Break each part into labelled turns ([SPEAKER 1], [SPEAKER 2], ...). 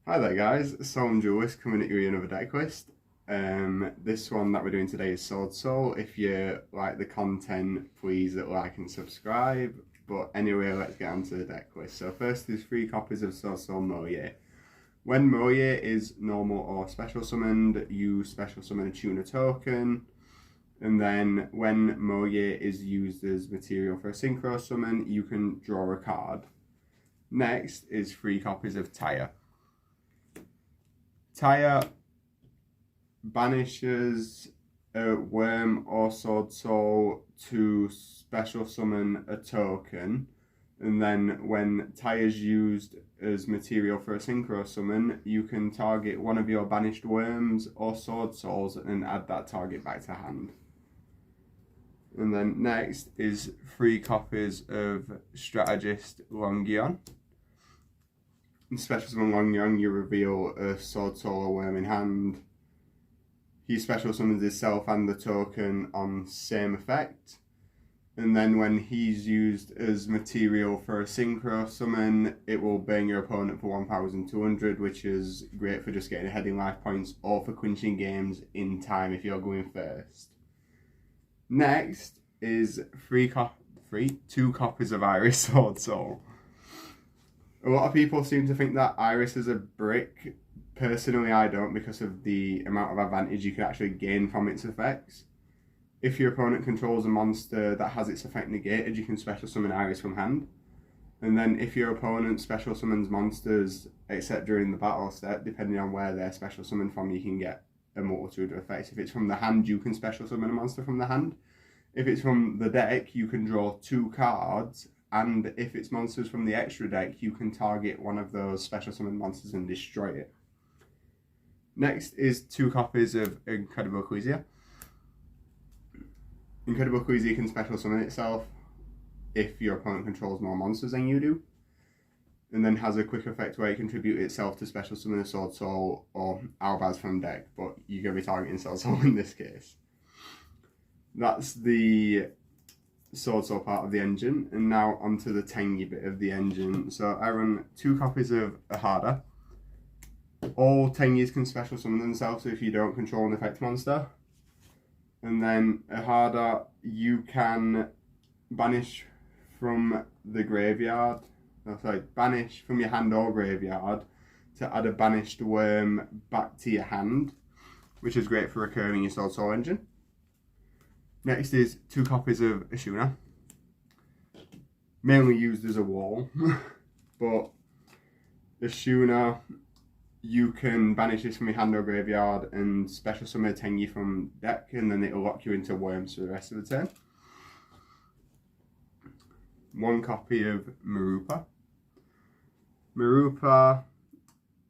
[SPEAKER 1] Hi there guys, so I'm Julius coming at you with another deck list. This one that we're doing today is Swordsoul. If you like the content, please like and subscribe. But anyway, let's get on to the deck list. So first there's 3 copies of Swordsoul Moye. When Moye is normal or special summoned, you special summon a tuner token. And then when Moye is used as material for a synchro summon, you can draw a card. Next is 3 copies of Taya. Taya banishes a worm or Swordsoul to special summon a token, and then when Taya is used as material for a synchro summon, you can target one of your banished worms or Swordsouls and add that target back to hand. And then next is 3 copies of Strategist Yugioh. In special summon Yugioh, you reveal a Swordsoul or worm in hand. He special summons himself and the token on same effect. And then when he's used as material for a synchro summon, it will burn your opponent for 1200, which is great for just getting ahead in life points or for clinching games in time if you're going first. Next is 2 copies of Iris Swordsoul. A lot of people seem to think that Iris is a brick. Personally, I don't, because of the amount of advantage you can actually gain from its effects. If your opponent controls a monster that has its effect negated, you can special summon Iris from hand. And then if your opponent special summons monsters, except during the battle step, depending on where they're special summoned from, you can get a multitude of effects. If it's from the hand, you can special summon a monster from the hand. If it's from the deck, you can draw 2 cards. And if it's monsters from the extra deck, you can target one of those special summon monsters and destroy it. Next is 2 copies of Incredible Ecclesia. Incredible Ecclesia can special summon itself if your opponent controls more monsters than you do. And then has a quick effect where it contributes itself to special summon a Swordsoul or Albaz from deck, but you're going to be targeting Swordsoul in this case. That's the Swordsoul part of the engine, and now onto the Tengi bit of the engine. So I run 2 copies of Ahada. All Tengis can special summon themselves if you don't control an effect monster. And then Ahada, you can banish from the graveyard, banish from your hand or graveyard to add a banished worm back to your hand, which is great for recurring your Swordsoul engine. Next is 2 copies of Ashuna, mainly used as a wall, but Ashuna, you can banish this from your hand or graveyard and special summon a Tengi from deck, and then it'll lock you into worms for the rest of the turn. 1 copy of Marupa. Marupa,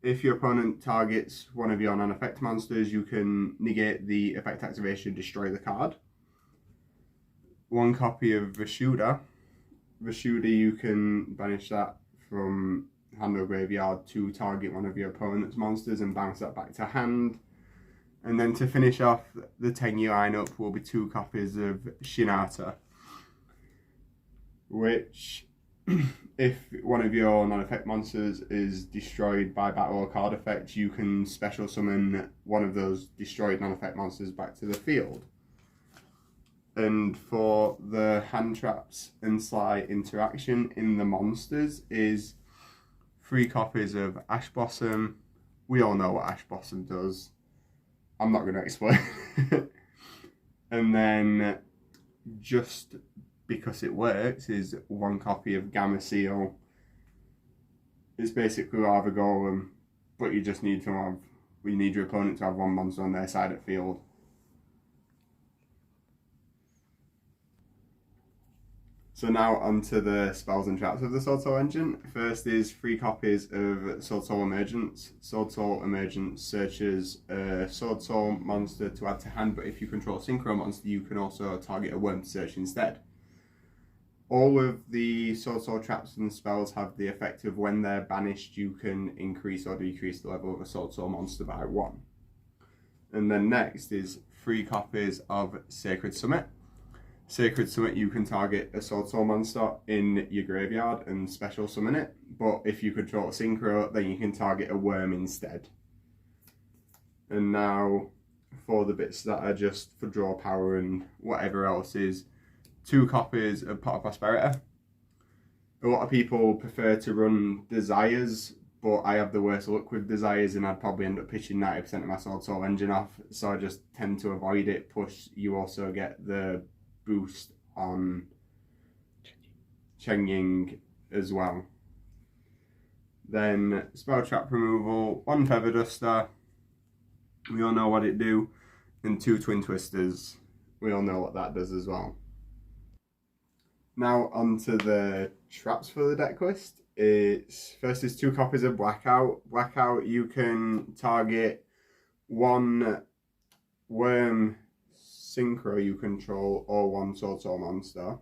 [SPEAKER 1] if your opponent targets one of your non-effect monsters, you can negate the effect activation, destroy the card. 1 copy of Vishuddha. Vishuddha, you can banish that from hand or graveyard to target one of your opponent's monsters and bounce that back to hand. And then to finish off the Tengi lineup will be 2 copies of Shinata, which if one of your non-effect monsters is destroyed by battle or card effect, you can special summon one of those destroyed non-effect monsters back to the field. And for the hand traps and sly interaction in the monsters is 3 copies of Ash Blossom. We all know what Ash Blossom does. I'm not going to explain. And then, just because it works, is 1 copy of Gamma Seal. It's basically Lava Golem, but you just need you need your opponent to have 1 monster on their side at field. So now onto the spells and traps of the Swordsoul engine. First is 3 copies of Swordsoul Emergence. Swordsoul Emergence searches a Swordsoul monster to add to hand, but if you control a synchro monster, you can also target a worm to search instead. All of the Swordsoul traps and spells have the effect of when they're banished, you can increase or decrease the level of a Swordsoul monster by 1. And then next is 3 copies of Sacred Summit. Sacred Summit, you can target a Swordsoul monster in your graveyard and special summon it, but if you control a Synchro, then you can target a worm instead. And now for the bits that are just for draw power and whatever else is 2 copies of Pot of Prosperity. A lot of people prefer to run Desires, but I have the worst luck with Desires and I'd probably end up pitching 90% of my Swordsoul engine off, so I just tend to avoid it. Plus you also get the boost on Cheng Ying as well. Then Spell Trap removal, 1 Feather Duster, we all know what it do, and 2 Twin Twisters, we all know what that does as well. Now onto the traps for the deck list. First is 2 copies of Blackout. Blackout, you can target 1 worm synchro you control or 1 Swordsoul monster,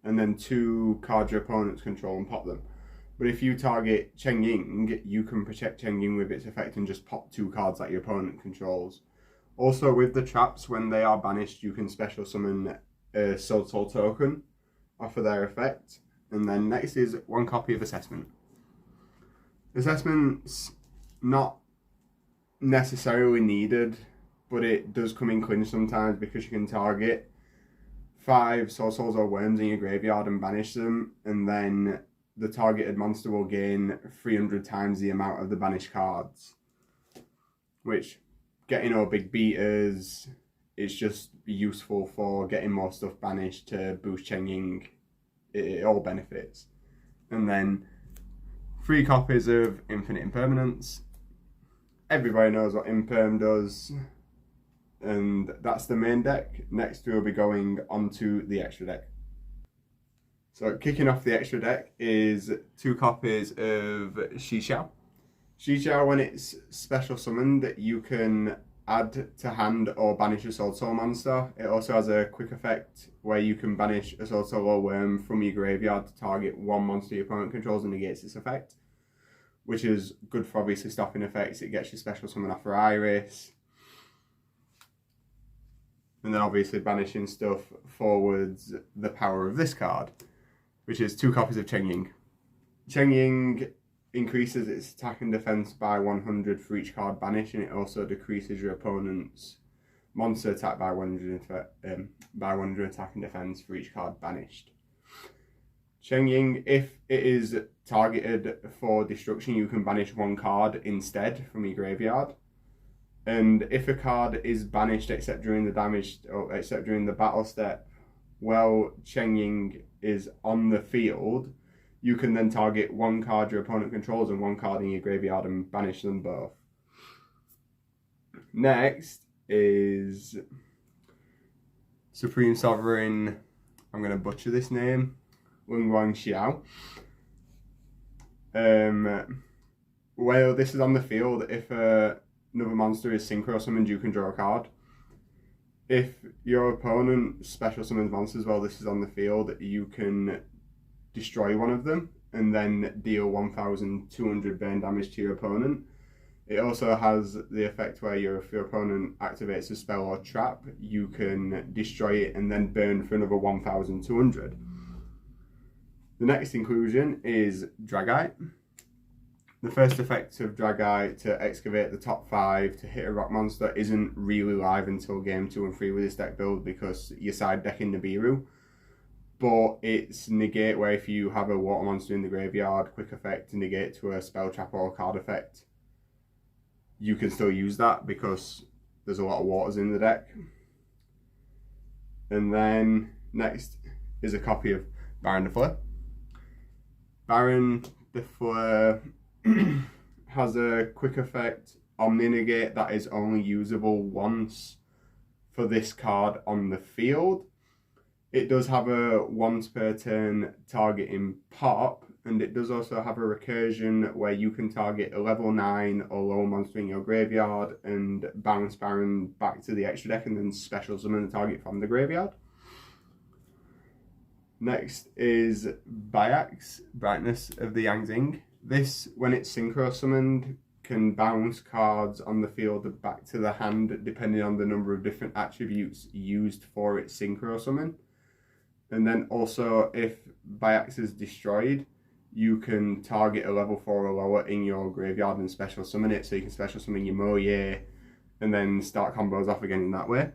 [SPEAKER 1] and then 2 cards your opponents control and pop them. But if you target Cheng Ying, you can protect Cheng Ying with its effect and just pop 2 cards that your opponent controls. Also with the traps, when they are banished, you can special summon a Swordsoul token off of their effect. And then next is 1 copy of Assessment. Assessment's not necessarily needed, but it does come in clinch sometimes because you can target 5 Swordsoul or worms in your graveyard and banish them, and then the targeted monster will gain 300 times the amount of the banished cards. Which, getting all big beaters, it's just useful for getting more stuff banished to boost Cheng Ying. It all benefits. And then 3 copies of Infinite Impermanence. Everybody knows what Imperm does. And that's the main deck. Next we'll be going onto the extra deck. So kicking off the extra deck is 2 copies of Xixiao. Xixiao, when it's special summoned, you can add to hand or banish a Swordsoul monster. It also has a quick effect where you can banish a Swordsoul or worm from your graveyard to target 1 monster your opponent controls and negates its effect, which is good for obviously stopping effects. It gets your special summon off for Iris. And then obviously banishing stuff forwards the power of this card, which is 2 copies of Cheng Ying. Cheng Ying increases its attack and defense by 100 for each card banished, and it also decreases your opponent's monster attack by 100 attack and defense for each card banished. Cheng Ying, if it is targeted for destruction, you can banish 1 card instead from your graveyard. And if a card is banished except during the damage or except during the battle step, while Cheng Ying is on the field, you can then target 1 card your opponent controls and 1 card in your graveyard and banish them both. Next is Supreme Sovereign, I'm going to butcher this name, Lung Wang Xiao. Well, this is on the field. If another monster is synchro summoned, you can draw a card. If your opponent special summons monsters while this is on the field, you can destroy 1 of them and then deal 1,200 burn damage to your opponent. It also has the effect where if your opponent activates a spell or trap, you can destroy it and then burn for another 1,200. The next inclusion is Dragite. The first effect of Dragite to excavate the top 5 to hit a rock monster isn't really live until game 2 and 3 with this deck build because you're side decking Nibiru. But it's negate where if you have a water monster in the graveyard, quick effect to negate to a spell trap or a card effect, you can still use that because there's a lot of waters in the deck. And then next is a copy of Baron de Fleur. Baron de Fleur has a quick effect Omni Negate that is only usable once for this card on the field. It does have a once per turn targeting pop, and it does also have a recursion where you can target a level 9 or lower monster in your graveyard and bounce Baron back to the extra deck and then special summon the target from the graveyard. Next is Bayax, Brightness of the Yangzing. This, when it's synchro summoned, can bounce cards on the field back to the hand depending on the number of different attributes used for its synchro summon. And then also, if Biax is destroyed, you can target a level 4 or lower in your graveyard and special summon it, so you can special summon your Moye and then start combos off again in that way.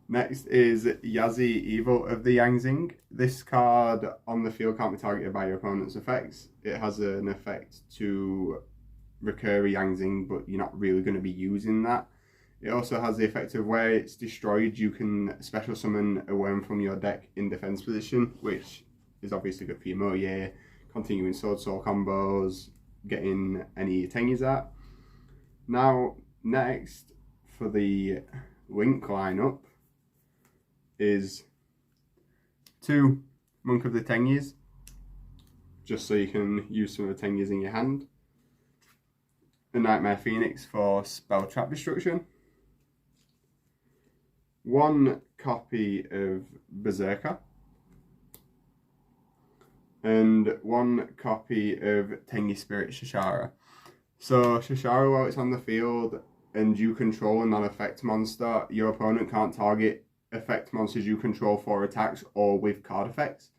[SPEAKER 1] Next is Yazi, Evil of the Yangzing. This card on the field can't be targeted by your opponent's effects. It has an effect to recur a Yangzing, but you're not really going to be using that. It also has the effect of where it's destroyed, you can special summon a worm from your deck in defense position, which is obviously good for your Moye, continuing Swordsoul combos, getting any Tengy's at. Now, next for the Link lineup is 2 Monk of the Tengy's, just so you can use some of the Tengy's in your hand. The Nightmare Phoenix for spell trap destruction. 1 copy of Berserker. And 1 copy of Tengi Spirit Shashara. So Shashara, while it's on the field and you control a non-effect monster, your opponent can't target effect monsters you control for attacks or with card effects.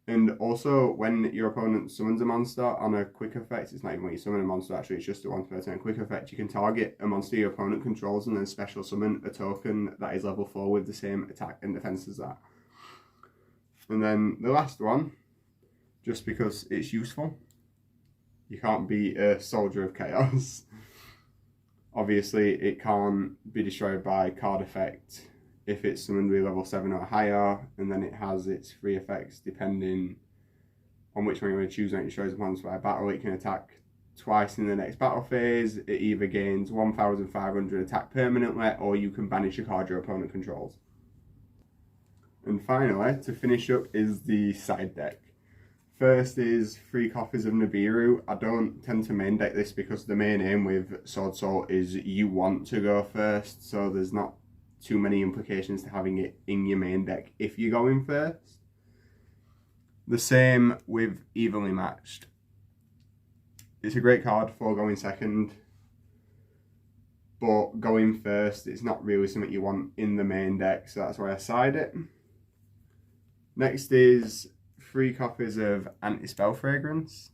[SPEAKER 1] And also, when your opponent summons a monster on a quick effect, it's not even when you summon a monster, actually, it's just a 1 per turn quick effect, you can target a monster your opponent controls and then special summon a token that is level 4 with the same attack and defense as that. And then the last one, just because it's useful, you can't be a Soldier of Chaos. Obviously, it can't be destroyed by card effect if it's summoned with level 7 or higher, and then it has its 3 effects depending on which one you want to choose when it destroys a monster by battle. It can attack twice in the next battle phase. It either gains 1,500 attack permanently, or you can banish a card your opponent controls. And finally, to finish up, is the side deck. First is 3 copies of Nibiru. I don't tend to main deck this because the main aim with Swordsoul is you want to go first, so there's not too many implications to having it in your main deck if you're going first. The same with Evenly Matched. It's a great card for going second, but going first, it's not really something you want in the main deck, so that's why I side it. Next is 3 copies of Anti-Spell Fragrance.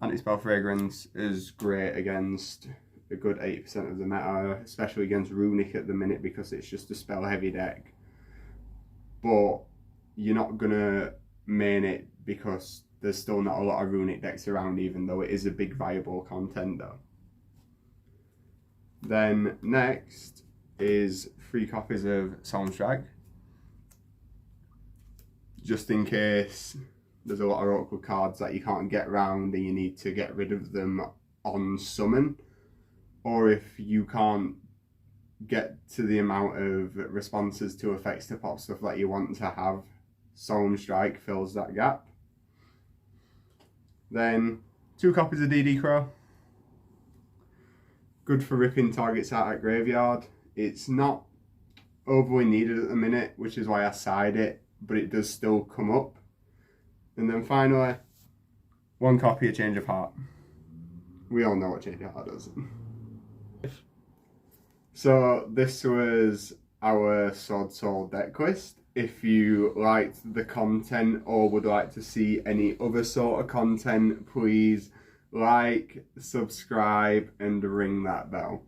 [SPEAKER 1] Anti-Spell Fragrance is great against a good 80% of the meta, especially against Runic at the minute because it's just a spell heavy deck. But you're not gonna main it because there's still not a lot of Runic decks around, even though it is a big viable contender. Then next is 3 copies of Soundstrike, just in case there's a lot of awkward cards that you can't get around and you need to get rid of them on summon. Or if you can't get to the amount of responses to effects to pop stuff that you want to have, Solemn Strike fills that gap. Then 2 copies of DD Crow. Good for ripping targets out at graveyard. It's not overly needed at the minute, which is why I side it, but it does still come up. And then finally, 1 copy of Change of Heart. We all know what Change of Heart does. So this was our Swordsoul Deck quiz. If you liked the content or would like to see any other sort of content, please like, subscribe and ring that bell.